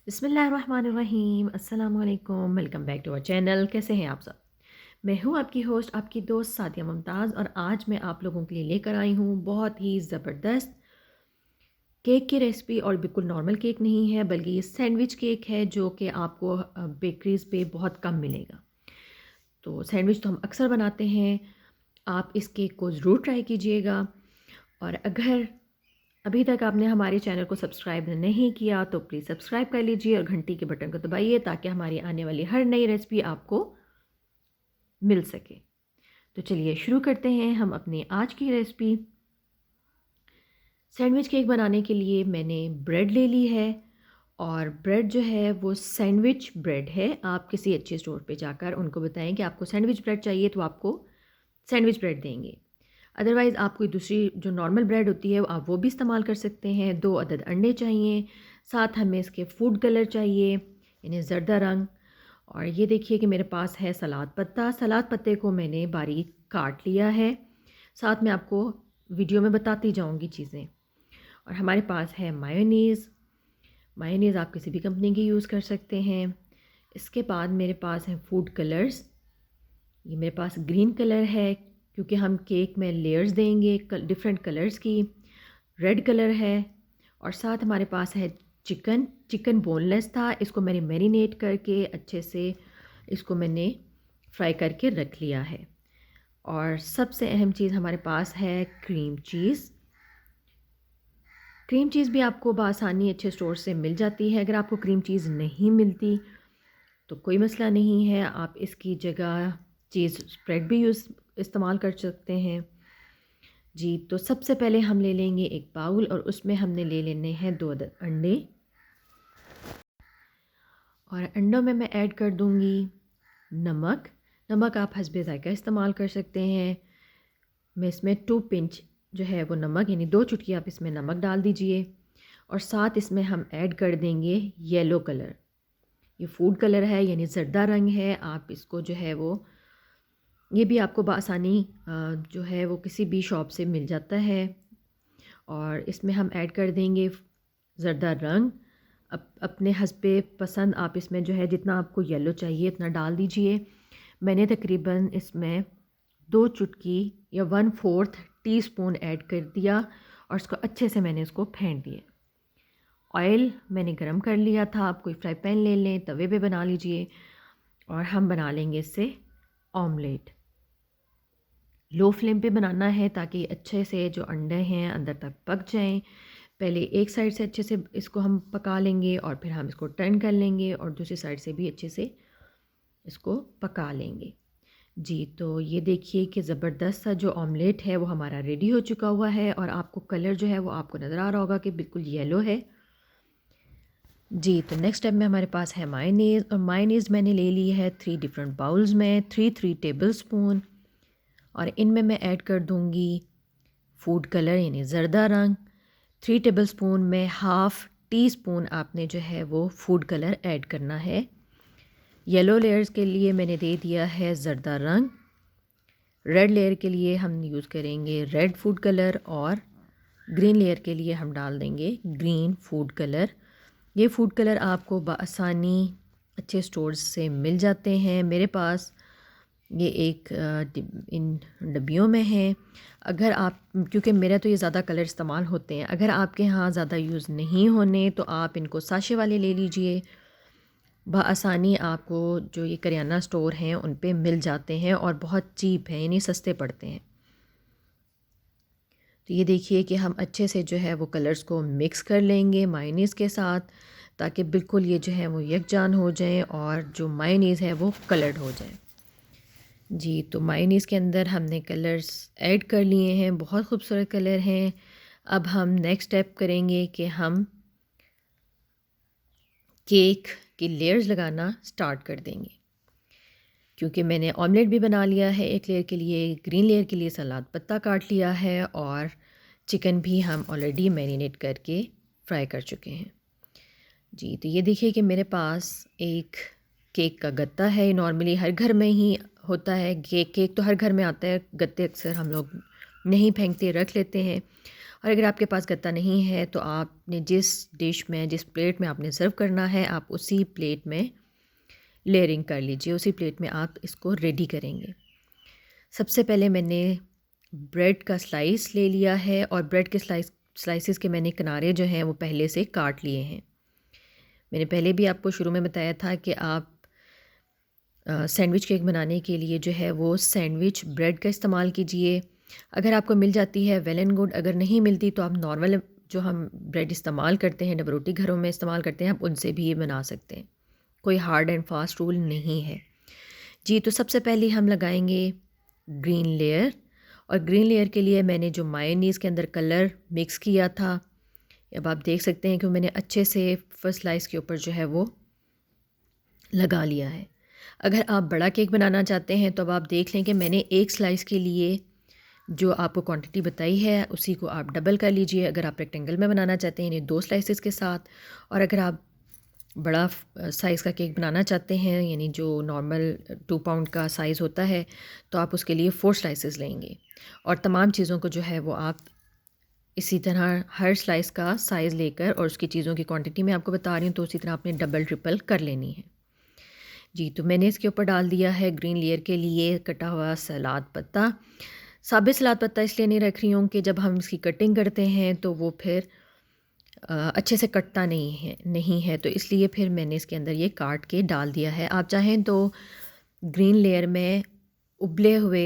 बिस्मिल्लाहिर्रहमानिर्रहीम अस्सलाम वालेकुम। Welcome back to our channel. कैसे हैं आप सब? मैं हूं आपकी होस्ट, आपकी दोस्त सादिया मुमताज़, और आज मैं आप लोगों के लिए लेकर आई हूं बहुत ही ज़बरदस्त केक की रेसिपी। और बिल्कुल नॉर्मल केक नहीं है, बल्कि ये सैंडविच केक है जो कि आपको बेकरीज़ पे बहुत कम मिलेगा। तो सैंडविच तो हम अक्सर बनाते हैं। आप इस केक को ज़रूर ट्राई कीजिएगा। और अगर अभी तक आपने हमारे चैनल को सब्सक्राइब नहीं किया तो प्लीज़ सब्सक्राइब कर लीजिए और घंटी के बटन को दबाइए ताकि हमारी आने वाली हर नई रेसिपी आपको मिल सके। तो चलिए शुरू करते हैं हम अपनी आज की रेसिपी। सैंडविच केक बनाने के लिए मैंने ब्रेड ले ली है, और ब्रेड जो है वो सैंडविच ब्रेड है। आप किसी अच्छे स्टोर पे जाकर उनको बताएं कि आपको सैंडविच ब्रेड चाहिए, तो आपको सैंडविच ब्रेड देंगे। अदरवाइज़ आप कोई दूसरी जो नॉर्मल ब्रेड होती है आप वो भी इस्तेमाल कर सकते हैं। 2 अदद अंडे चाहिए, साथ हमें इसके फूड कलर चाहिए यानी ज़र्दा रंग। और ये देखिए कि मेरे पास है सलाद पत्ता। सलाद पत्ते को मैंने बारीक काट लिया है। साथ में आपको वीडियो में बताती जाऊंगी चीज़ें। और हमारे पास है मायोनीज़। मायोनीज़ आप किसी भी कंपनी की यूज़ कर सकते हैं। इसके बाद मेरे पास हैं फूड कलर्स। ये मेरे पास ग्रीन कलर है क्योंकि हम केक में लेयर्स देंगे डिफरेंट कलर्स की। रेड कलर है। और साथ हमारे पास है चिकन। चिकन बोनलेस था, इसको मैंने मैरिनेट करके अच्छे से इसको मैंने फ्राई करके रख लिया है। और सबसे अहम चीज़ हमारे पास है क्रीम चीज़। क्रीम चीज़ भी आपको बआसानी अच्छे स्टोर से मिल जाती है। अगर आपको क्रीम चीज़ नहीं मिलती तो कोई मसला नहीं है, आप इसकी जगह चीज़ स्प्रेड भी इस्तेमाल कर सकते हैं। जी, तो सबसे पहले हम ले लेंगे एक बाउल और उसमें हमने ले लेने हैं 2 अदद अंडे। और अंडों में मैं ऐड कर दूंगी नमक। नमक आप हस्बे ज़ायका इस्तेमाल कर सकते हैं। मैं इसमें 2 पिंच जो है वो नमक यानी 2 चुटकी आप इसमें नमक डाल दीजिए। और साथ इसमें हम ऐड कर देंगे येलो कलर। ये फूड कलर है यानी ज़र्दा रंग है। आप इसको जो है वो ये भी आपको बआसानी जो है वो किसी भी शॉप से मिल जाता है। और इसमें हम ऐड कर देंगे ज़र्दा रंग। अपने हस्बे पसंद आप इसमें जो है जितना आपको येलो चाहिए इतना डाल दीजिए। मैंने तकरीबन इसमें 2 चुटकी या 1/4 टीस्पून ऐड कर दिया और इसको अच्छे से मैंने इसको फेंट दिया। ऑयल मैंने गरम कर लिया था, आप कोई फ्राई पैन ले लें, तवे पे बना लीजिए। और हम बना लेंगे इससे ऑमलेट। लो फ्लेम पे बनाना है ताकि अच्छे से जो अंडे हैं अंदर तक पक जाएं। पहले एक साइड से अच्छे से इसको हम पका लेंगे और फिर हम इसको टर्न कर लेंगे और दूसरी साइड से भी अच्छे से इसको पका लेंगे। जी, तो ये देखिए कि ज़बरदस्त सा जो ऑमलेट है वो हमारा रेडी हो चुका हुआ है। और आपको कलर जो है वो आपको नज़र आ रहा होगा कि बिल्कुल येलो है। जी, तो नेक्स्ट स्टेप में हमारे पास है मायोनीज़। और मायोनीज़ मैंने ले ली है 3 डिफरेंट बाउल्स में, 3 टेबल स्पून। और इनमें मैं ऐड कर दूंगी फूड कलर यानी ज़र्दा रंग। 3 टेबल स्पून में हाफ़ टी स्पून आपने जो है वो फूड कलर ऐड करना है। येलो लेयर्स के लिए मैंने दे दिया है ज़र्दा रंग। रेड लेयर के लिए हम यूज़ करेंगे रेड फूड कलर। और ग्रीन लेयर के लिए हम डाल देंगे ग्रीन फूड कलर। ये फूड कलर आपको बआसानी अच्छे स्टोर्स से मिल जाते हैं। मेरे पास ये एक इन डब्बियों में है। अगर आप क्योंकि मेरा तो ये ज़्यादा कलर इस्तेमाल होते हैं, अगर आपके यहाँ ज़्यादा यूज़ नहीं होने तो आप इनको साशे वाले ले लीजिए। बआसानी आपको जो ये करियाना स्टोर हैं उन पे मिल जाते हैं और बहुत चीप हैं यानी सस्ते पड़ते हैं। तो ये देखिए कि हम अच्छे से जो है वो कलर्स को मिक्स कर लेंगे मायोनीज़ के साथ ताकि बिल्कुल ये जो है वो यकजान हो जाएं और जो मायोनीज़ है वो कलर्ड हो जाए। जी, तो मायोनीज़ के अंदर हमने कलर्स ऐड कर लिए हैं, बहुत खूबसूरत कलर हैं। अब हम नेक्स्ट स्टेप करेंगे कि हम केक की लेयर्स लगाना स्टार्ट कर देंगे। क्योंकि मैंने ऑमलेट भी बना लिया है एक लेयर के लिए, ग्रीन लेयर के लिए सलाद पत्ता काट लिया है और चिकन भी हम ऑलरेडी मैरिनेट करके फ्राई कर चुके हैं। जी, तो ये देखिए कि मेरे पास एक केक का गत्ता है। नॉर्मली हर घर में ही होता है केक। केक तो हर घर में आता है, गत्ते अक्सर हम लोग नहीं फेंकते, रख लेते हैं। और अगर आपके पास गत्ता नहीं है तो आपने जिस डिश में, जिस प्लेट में आपने सर्व करना है, आप उसी प्लेट में लेयरिंग कर लीजिए, उसी प्लेट में आप इसको रेडी करेंगे। सबसे पहले मैंने ब्रेड का स्लाइस ले लिया है और ब्रेड के स्लाइसेस के मैंने किनारे जो हैं वो पहले से काट लिए हैं। मैंने पहले भी आपको शुरू में बताया था कि आप सैंडविच केक बनाने के लिए जो है वो सैंडविच ब्रेड का इस्तेमाल कीजिए। अगर आपको मिल जाती है वेल एंड गुड, अगर नहीं मिलती तो आप नॉर्मल जो हम ब्रेड इस्तेमाल करते हैं, डबल रोटी घरों में इस्तेमाल करते हैं, आप उनसे भी ये बना सकते हैं। कोई हार्ड एंड फास्ट रूल नहीं है जी। तो सबसे पहले हम लगाएंगे ग्रीन लेयर, और ग्रीन लेयर के लिए मैंने जो मायोनीज़ के अंदर कलर मिक्स किया था, अब आप देख सकते हैं कि मैंने अच्छे से फर्स्ट स्लाइस के ऊपर जो है वो लगा लिया है। अगर आप बड़ा केक बनाना चाहते हैं तो अब आप देख लें कि मैंने एक स्लाइस के लिए जो आपको क्वांटिटी बताई है उसी को आप डबल कर लीजिए। अगर आप रेक्टेंगल में बनाना चाहते हैं यानी 2 स्लाइसेस के साथ, और अगर आप बड़ा साइज़ का केक बनाना चाहते हैं यानी जो नॉर्मल 2 पाउंड का साइज़ होता है तो आप उसके लिए 4 स्लाइसेस लेंगे। और तमाम चीज़ों को जो है वो आप इसी तरह हर स्लाइस का साइज़ लेकर, और उसकी चीज़ों की क्वांटिटी मैं आपको बता रही हूँ, तो उसी तरह आपने डबल ट्रिपल कर लेनी है जी। तो मैंने इसके ऊपर डाल दिया है ग्रीन लेयर के लिए कटा हुआ सलाद पत्ता। साबित सलाद पत्ता इसलिए नहीं रख रही हूँ कि जब हम इसकी कटिंग करते हैं तो वो फिर अच्छे से कटता नहीं है, तो इसलिए फिर मैंने इसके अंदर ये काट के डाल दिया है। आप चाहें तो ग्रीन लेयर में उबले हुए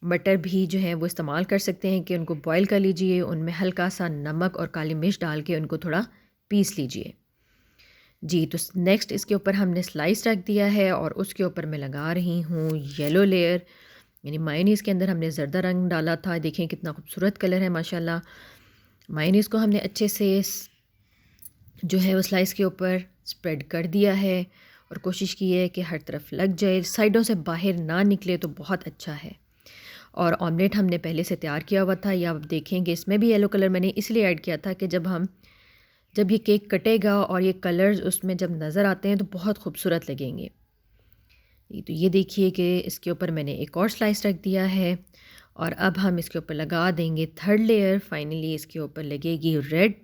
मटर भी जो है वो इस्तेमाल कर सकते हैं कि उनको बॉईल कर लीजिए, उनमें हल्का सा नमक और काली मिर्च डाल के उनको थोड़ा पीस लीजिए जी। तो नेक्स्ट इसके ऊपर हमने स्लाइस रख दिया है और उसके ऊपर मैं लगा रही हूँ येलो लेयर, यानी मायोनीज़ के अंदर हमने ज़र्दा रंग डाला था। देखें कितना खूबसूरत कलर है माशाल्लाह। मायोनीज़ को हमने अच्छे से जो है वो स्लाइस के ऊपर स्प्रेड कर दिया है और कोशिश की है कि हर तरफ लग जाए, साइडों से बाहर ना निकले तो बहुत अच्छा है। और ऑमलेट हमने पहले से तैयार किया हुआ था, या आप देखेंगे इसमें भी येलो कलर मैंने इसलिए ऐड किया था कि जब ये केक कटेगा और ये कलर्स उसमें जब नज़र आते हैं तो बहुत खूबसूरत लगेंगे। तो ये देखिए कि इसके ऊपर मैंने एक और स्लाइस रख दिया है और अब हम इसके ऊपर लगा देंगे थर्ड लेयर। फाइनली इसके ऊपर लगेगी रेड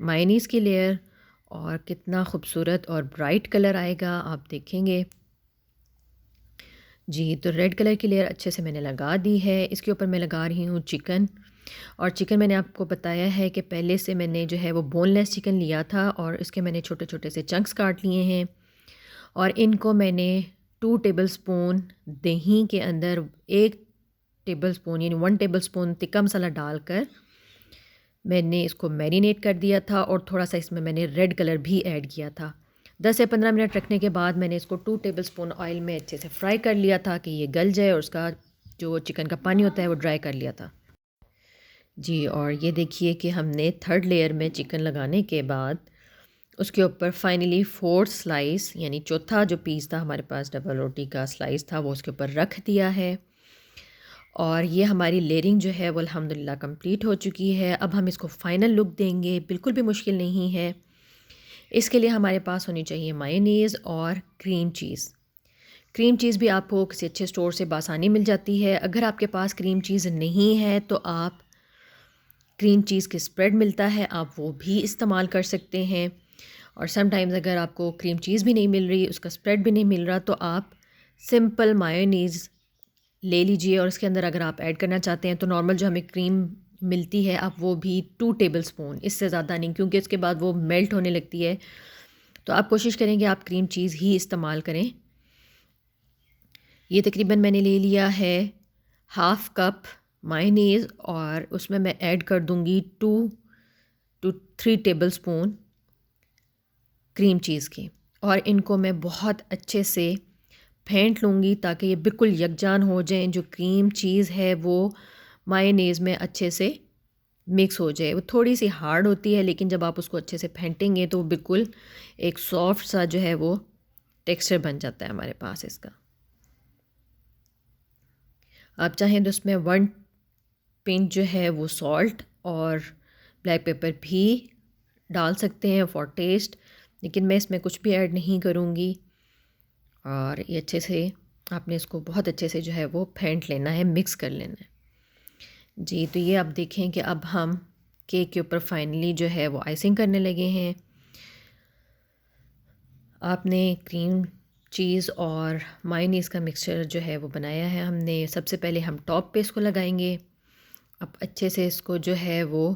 मायोनीज़ की लेयर और कितना खूबसूरत और ब्राइट कलर आएगा आप देखेंगे जी। तो रेड कलर की लेयर अच्छे से मैंने लगा दी है। इसके ऊपर मैं लगा रही हूँ चिकन, और चिकन मैंने आपको बताया है कि पहले से मैंने जो है वो बोनलेस चिकन लिया था और इसके मैंने छोटे छोटे से चंक्स काट लिए हैं, और इनको मैंने 2 टेबलस्पून दही के अंदर 1 टेबलस्पून यानी 1 टेबलस्पून तिक्का मसाला डालकर मैंने इसको मैरिनेट कर दिया था, और थोड़ा सा इसमें मैंने रेड कलर भी ऐड किया था। 10 से 15 मिनट रखने के बाद मैंने इसको 2 टेबलस्पून ऑयल में अच्छे से फ्राई कर लिया था कि ये गल जाए और उसका जो चिकन का पानी होता है वो ड्राई कर लिया था जी। और ये देखिए कि हमने थर्ड लेयर में चिकन लगाने के बाद उसके ऊपर फाइनली 4th स्लाइस यानी चौथा जो पीस था हमारे पास डबल रोटी का स्लाइस था वो उसके ऊपर रख दिया है, और ये हमारी लेयरिंग जो है वो अल्हम्दुलिल्लाह कंप्लीट हो चुकी है। अब हम इसको फ़ाइनल लुक देंगे, बिल्कुल भी मुश्किल नहीं है। इसके लिए हमारे पास होनी चाहिए मायोनीज़ और क्रीम चीज़। क्रीम चीज़ भी आपको किसी अच्छे स्टोर से बासानी मिल जाती है। अगर आपके पास क्रीम चीज़ नहीं है तो आप क्रीम चीज़ के स्प्रेड मिलता है, आप वो भी इस्तेमाल कर सकते हैं। और समटाइम्स अगर आपको क्रीम चीज़ भी नहीं मिल रही, उसका स्प्रेड भी नहीं मिल रहा, तो आप सिंपल मायोनीज़ ले लीजिए, और इसके अंदर अगर आप ऐड करना चाहते हैं तो नॉर्मल जो हमें क्रीम मिलती है आप वो भी 2 टेबलस्पून, इससे ज़्यादा नहीं, क्योंकि इसके बाद वो मेल्ट होने लगती है। तो आप कोशिश करेंगे आप क्रीम चीज़ ही इस्तेमाल करें। ये तकरीबन मैंने ले लिया है 1/2 कप मायोनीज़, और उसमें मैं ऐड कर दूँगी 2 to 3 टेबलस्पून क्रीम चीज़ की, और इनको मैं बहुत अच्छे से फेंट लूँगी ताकि ये बिल्कुल यकजान हो जाएं। जो क्रीम चीज़ है वो मायोनीज़ में अच्छे से मिक्स हो जाए। वो थोड़ी सी हार्ड होती है, लेकिन जब आप उसको अच्छे से फेंटेंगे तो वो बिल्कुल एक सॉफ्ट सा जो है वो टेक्सचर बन जाता है हमारे पास इसका। आप चाहें तो उसमें 1 पिंच जो है वो सॉल्ट और ब्लैक पेपर भी डाल सकते हैं फॉर टेस्ट, लेकिन मैं इसमें कुछ भी ऐड नहीं करूँगी। और ये अच्छे से आपने इसको बहुत अच्छे से जो है वो फेंट लेना है, मिक्स कर लेना है जी, तो ये आप देखें कि अब हम केक के ऊपर फाइनली जो है वो आइसिंग करने लगे हैं। आपने क्रीम चीज़ और मायोनीज़ का मिक्सचर जो है वो बनाया है हमने। सबसे पहले हम टॉप पे इसको लगाएंगे। अब अच्छे से इसको जो है वो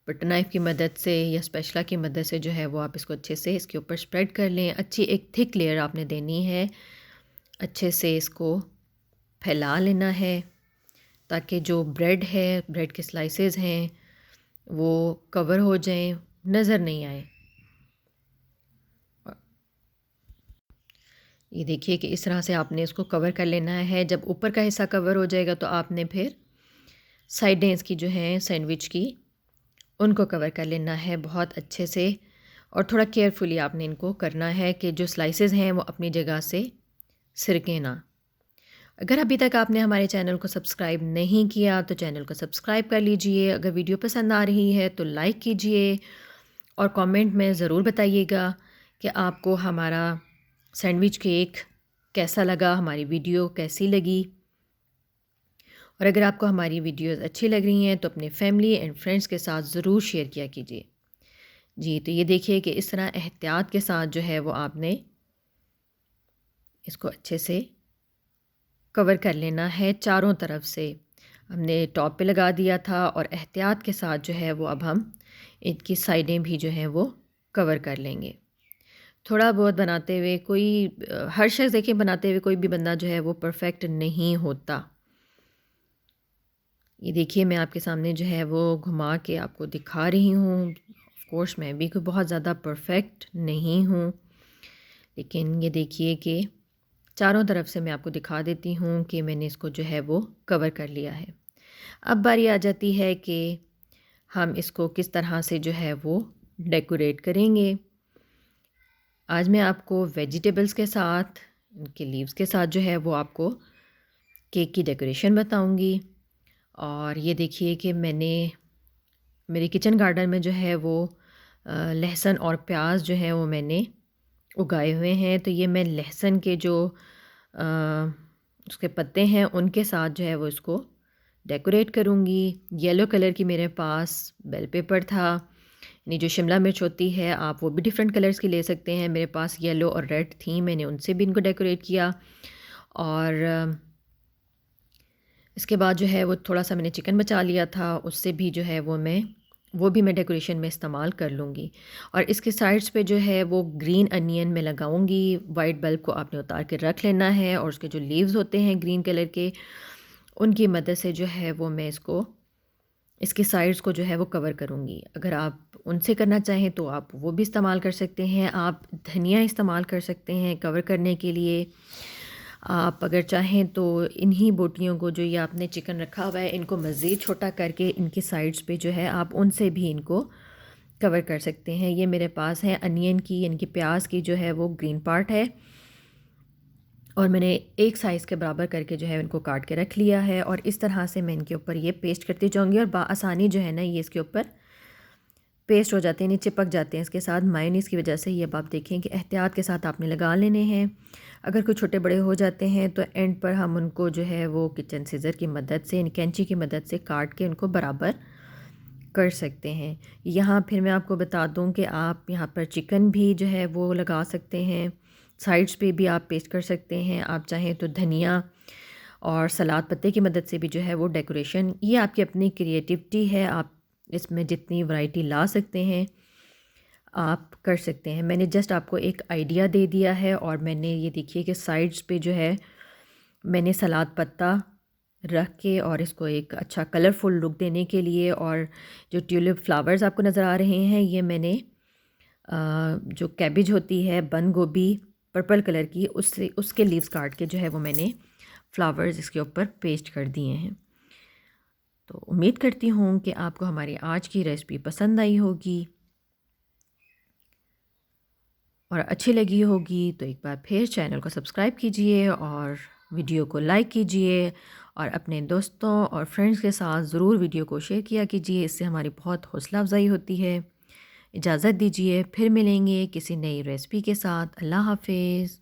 बटर नाइफ़ की मदद से या स्पैचुला की मदद से जो है वो आप इसको अच्छे से इसके ऊपर स्प्रेड कर लें। अच्छी एक थिक लेयर आपने देनी है। अच्छे से इसको फैला लेना है ताकि जो ब्रेड है, ब्रेड के स्लाइसेस हैं वो कवर हो जाएं, नज़र नहीं आए। ये देखिए कि इस तरह से आपने इसको कवर कर लेना है। जब ऊपर का हिस्सा कवर हो जाएगा तो आपने फिर साइडें इसकी जो हैं सैंडविच की उनको कवर कर लेना है बहुत अच्छे से, और थोड़ा केयरफुली आपने इनको करना है कि जो स्लाइसेस हैं वो अपनी जगह से सिरके ना। अगर अभी तक आपने हमारे चैनल को सब्सक्राइब नहीं किया तो चैनल को सब्सक्राइब कर लीजिए। अगर वीडियो पसंद आ रही है तो लाइक कीजिए और कमेंट में ज़रूर बताइएगा कि आपको हमारा सैंडविच केक कैसा लगा, हमारी वीडियो कैसी लगी। और अगर आपको हमारी वीडियोस अच्छी लग रही हैं तो अपने फैमिली एंड फ्रेंड्स के साथ ज़रूर शेयर किया कीजिए। जी, तो ये देखिए कि इस तरह एहतियात के साथ जो है वो आपने इसको अच्छे से कवर कर लेना है चारों तरफ से। हमने टॉप पे लगा दिया था और एहतियात के साथ जो है वो अब हम इनकी साइडें भी जो हैं वो कवर कर लेंगे। थोड़ा बहुत बनाते हुए हर शख्स देखिए बनाते हुए कोई भी बंदा जो है वो परफेक्ट नहीं होता। ये देखिए मैं आपके सामने जो है वो घुमा के आपको दिखा रही हूँ। ऑफ कोर्स मैं भी कोई बहुत ज़्यादा परफेक्ट नहीं हूँ, लेकिन ये देखिए कि चारों तरफ से मैं आपको दिखा देती हूँ कि मैंने इसको जो है वो कवर कर लिया है। अब बारी आ जाती है कि हम इसको किस तरह से जो है वो डेकोरेट करेंगे। आज मैं आपको वेजिटेबल्स के साथ, इनके लीव्स के साथ जो है वो आपको केक की डेकोरेशन बताऊंगी। और ये देखिए कि मैंने मेरे किचन गार्डन में जो है वो लहसुन और प्याज जो है वो मैंने उगाए हुए हैं। तो ये मैं लहसुन के जो अ, उसके पत्ते हैं उनके साथ जो है वो इसको डेकोरेट करूँगी। येलो कलर की मेरे पास बेल पेपर था, यानी जो शिमला मिर्च होती है आप वो भी डिफरेंट कलर्स की ले सकते हैं। मेरे पास येलो और रेड थी, मैंने उनसे भी इनको डेकोरेट किया। और इसके बाद जो है वो थोड़ा सा मैंने चिकन बचा लिया था, उससे भी जो है वो भी मैं डेकोरेशन में इस्तेमाल कर लूँगी। और इसके साइड्स पे जो है वो ग्रीन अनियन मैं लगाऊँगी। वाइट बल्ब को आपने उतार के रख लेना है और उसके जो लीव्स होते हैं ग्रीन कलर के, उनकी मदद से जो है वो मैं इसके साइड्स को जो है वो कवर करूँगी। अगर आप उनसे करना चाहें तो आप वो भी इस्तेमाल कर सकते हैं। आप धनिया इस्तेमाल कर सकते हैं कवर करने के लिए। आप अगर चाहें तो इन्हीं बोटियों को, जो ये आपने चिकन रखा हुआ है, इनको मज़ीद छोटा करके इनकी साइड्स पे जो है आप उनसे भी इनको कवर कर सकते हैं। ये मेरे पास है अनियन की, इनकी प्याज की जो है वो ग्रीन पार्ट है, और मैंने एक साइज़ के बराबर करके जो है इनको काट के रख लिया है। और इस तरह से मैं इनके ऊपर ये पेस्ट करती जाऊँगी और आसानी जो है ना ये इसके ऊपर पेस्ट हो जाते हैं, नहीं चिपक जाते हैं इसके साथ मेयोनीज़ की वजह से। ये अब आप देखें कि एहतियात के साथ आपने लगा लेने हैं। अगर कोई छोटे बड़े हो जाते हैं तो एंड पर हम उनको जो है वो किचन सीज़र की मदद से, कैंची की मदद से काट के उनको बराबर कर सकते हैं। यहाँ फिर मैं आपको बता दूँ कि आप यहाँ पर चिकन भी जो है वो लगा सकते हैं, साइड्स पे भी आप पेस्ट कर सकते हैं। आप चाहें तो धनिया और सलाद पत्ते की मदद से भी जो है वो डेकोरेशन, ये आपकी अपनी क्रिएटिविटी है, आप इसमें जितनी वैरायटी ला सकते हैं आप कर सकते हैं। मैंने जस्ट आपको एक आइडिया दे दिया है। और मैंने ये देखिए कि साइड्स पे जो है मैंने सलाद पत्ता रख के और इसको एक अच्छा कलरफुल लुक देने के लिए, और जो ट्यूलिप फ्लावर्स आपको नज़र आ रहे हैं ये मैंने जो कैबिज होती है, बंद गोभी पर्पल कलर की, उससे उसके लीव्स काट के जो है वो मैंने फ्लावर्स इसके ऊपर पेस्ट कर दिए हैं। तो उम्मीद करती हूँ कि आपको हमारी आज की रेसिपी पसंद आई होगी और अच्छी लगी होगी। तो एक बार फिर चैनल को सब्सक्राइब कीजिए और वीडियो को लाइक कीजिए, और अपने दोस्तों और फ्रेंड्स के साथ ज़रूर वीडियो को शेयर किया कीजिए, इससे हमारी बहुत हौसला अफजाई होती है। इजाज़त दीजिए, फिर मिलेंगे किसी नई रेसिपी के साथ। अल्लाह हाफिज़।